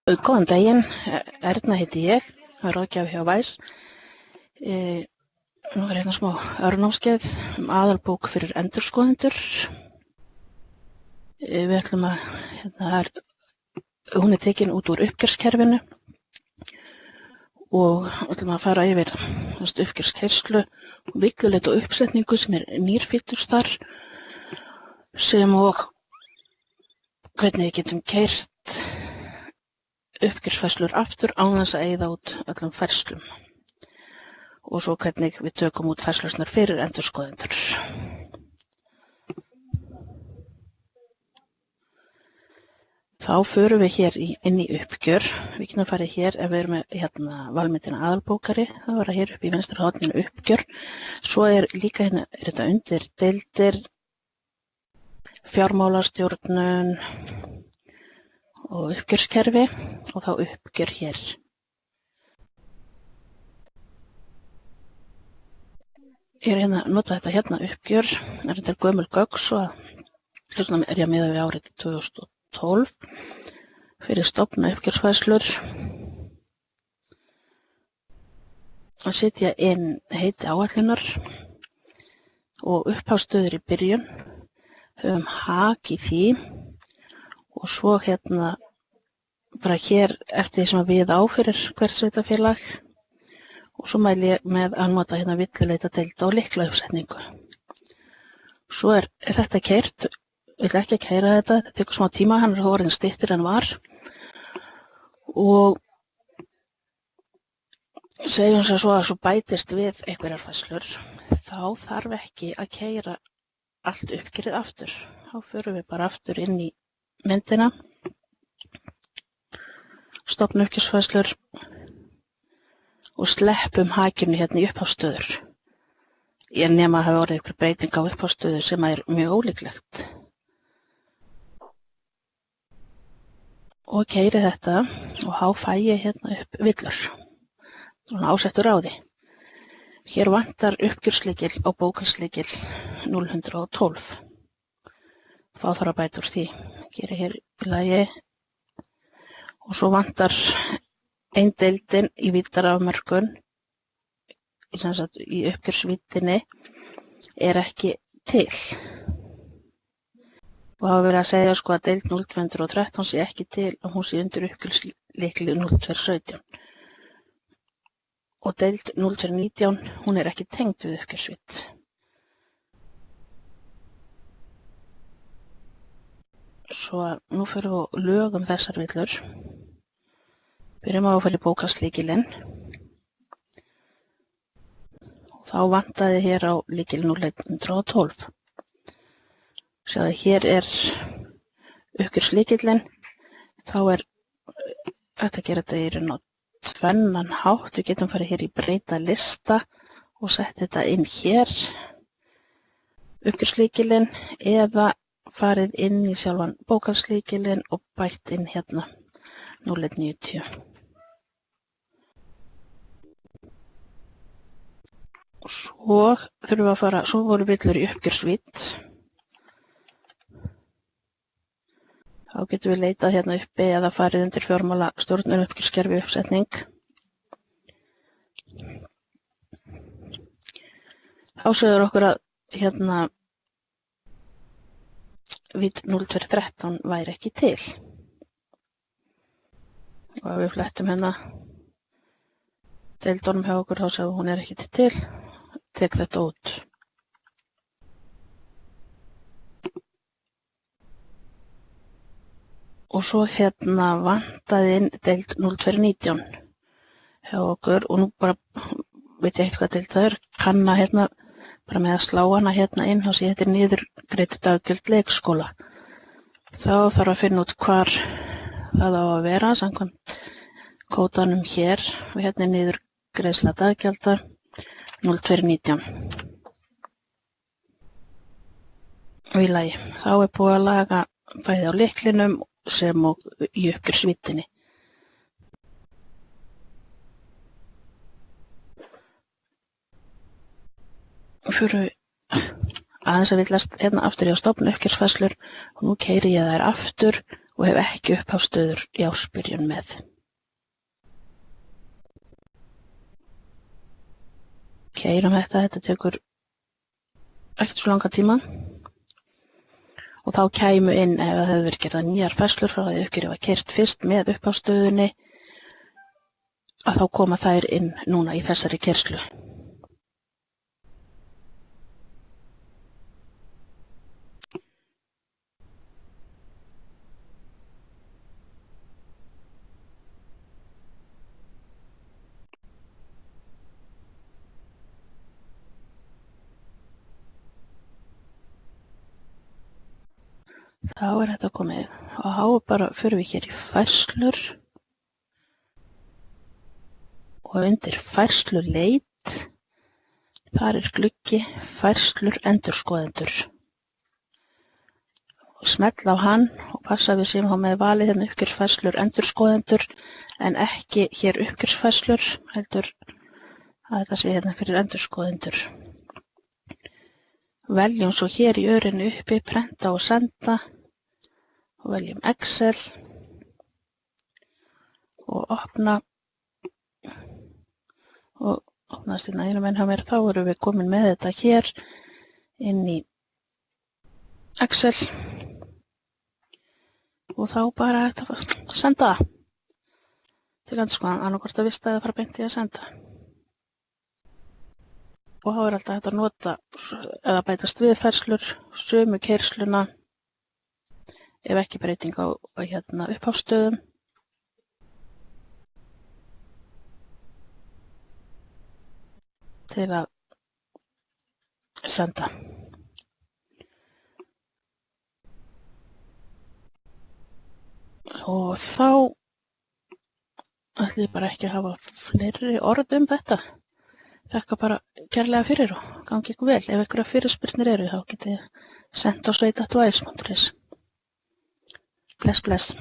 Góðan daginn, Erna heiti ég, ráðgjafi hjá Væs. Nú er hérna smá örnámskeið aðalbók fyrir endurskoðendur. Við ætlum að, hún er tekin út úr uppgjörskerfinu og ætlum að fara yfir uppgjörskerslu, villuleit og uppsetningu sem er nýrfítus þar, sem og hvernig við getum keyrt uppgjörsfærslur aftur án þess að eyða út öllum færslum og svo hvernig við tökum út færslusnar fyrir endurskoðendur. Þá förum við hér inn í uppgjör. Við getum farið hér ef við erum með valmyndina aðalbókari. Það var hér upp í vinstra horninu uppgjör. Svo er líka hérna þetta undir deildir, fjármálastjórnun og uppgjörskerfi og þá uppgjör hér. Ég er að nota þetta hérna uppgjör, þetta er gömul gögn svo að hérna er ég að miða við árið 2012 fyrir stofna uppgjörsfærslur. Að setja inn heiti áætlunar og upphafsstöður í byrjun, höfum hak í því og svo hérna bara hér eftir því sem við á fyrir hvert sveitarfélag og svo mæli ég með að nota hérna villuleita deilda og lyklauppsetningu. Svo er þetta keyrt, ég vil ekki keyra þetta tekur smá tíma, hann er orðinn styttri en var og segjum svo að svo bætist við einhverjar færslur, þá þarf ekki að keyra allt uppgjörið aftur. Þá förum við bara aftur inn í myndina, stofna uppgjörsfærslur og sleppum hakinu hérna í upphafsstöður. Ég nema að hafa orðið ykkur breyting á upphafsstöðu sem er mjög ólíklegt. Og keyri þetta og þá fæ ég hérna upp villur, svona ásettur á því. Hér vantar uppgjörslykil á bókhalslykil 0112. Þá þarf að bæta úr því. Gera hér í lagi og svo vantar ein deildin í víddarafmörkun í uppgjörsvíddinni er ekki til. Og hafa verið að segja sko að deild 0213 sé ekki til og hún sé undir uppgjörslykli 0217. Og deild 0219 hún er ekki tengd við uppgjörsvídd. Svo að nú fyrir við að lögum þessar villur. Byrjum á að fara í bókhalslykilinn. Og þá vantaði hér á lykil 0112. Sjáðu, hér er uppgjörslykillinn. Þá er hægt að gera þetta í raun á tvennan hátt. Við getum farið hér í breyta lista og sett þetta inn hér. Uppgjörslykillinn eða farið inn í sjálfan bókhalslykilinn og bætt inn hérna 0190. Og svo þurfum við að fara, svo voru villur í uppgjörsvídd. Þá getum við leitað hérna uppi eða farið undir fjármálastjórnun uppgjörskerfi uppsetning. Þá segir okkur að hérna vídd 0213 væri ekki til. Og ef við flettum hérna deildunum hjá okkur þá sjáum hún er ekki til. Tek þetta út. Og svo hérna vantaði inn deild 0219 hjá okkur og nú bara veit ég eitthvað deild það er, kanna hérna bara með að slá hana hérna inn og sé þetta er niðurgreidd daggjöld leikskóla. Þá þarf að finna út hvar það á að vera samkvæmt kódanum hér og hérna er niðurgreiðsla daggjalda 0219. Og í lagi. Þá er búið að laga bæði á lyklinum sem og í uppgjörsvíddinni. Fyrir aðeins að villast hérna aftur í að stofna uppgjörsfærslur og nú keyri ég þær aftur og hef ekki upphafsstöður í ársbyrjun með. Keyrum þetta tekur ekkert svo langa tíma og þá kæmu inn, ef það hefur verið gerðar nýjar færslur frá því uppgjörið var keyrt fyrst með upphafsstöðunni, að þá koma þær inn núna í þessari keyrslu. Þá þetta komið og þá bara förum við hér í færslur og undir færsluleit, þar gluggi færslur endurskoðendur. Smella á hann og passa við séum þá með valið hérna uppgjörsfærslur endurskoðendur en ekki hér uppgjörsfærslur, heldur að þetta sé hérna fyrir endurskoðendur. Veljum svo hér í örinu uppi, prenta og senda og veljum Excel og opna og opnast hérna einum enn hjá mér. Þá erum við komin með þetta hér inn í Excel og þá bara hægt að senda það til endurskoðan, annarkvort að vista eða fara beint í að senda. Og þá alltaf hægt að nota eða bætast við færslur, sömu keyrsluna ef ekki breyting á hérna upphafsstöðum. Til að senda. Og þá ætlum ég bara ekki að hafa fleiri orð þetta. Þakka bara kærlega fyrir og gangi ykkur vel. Ef einhverjar fyrirspurnir eru þá getið þið sent á sveit@wise.is. Bless, bless.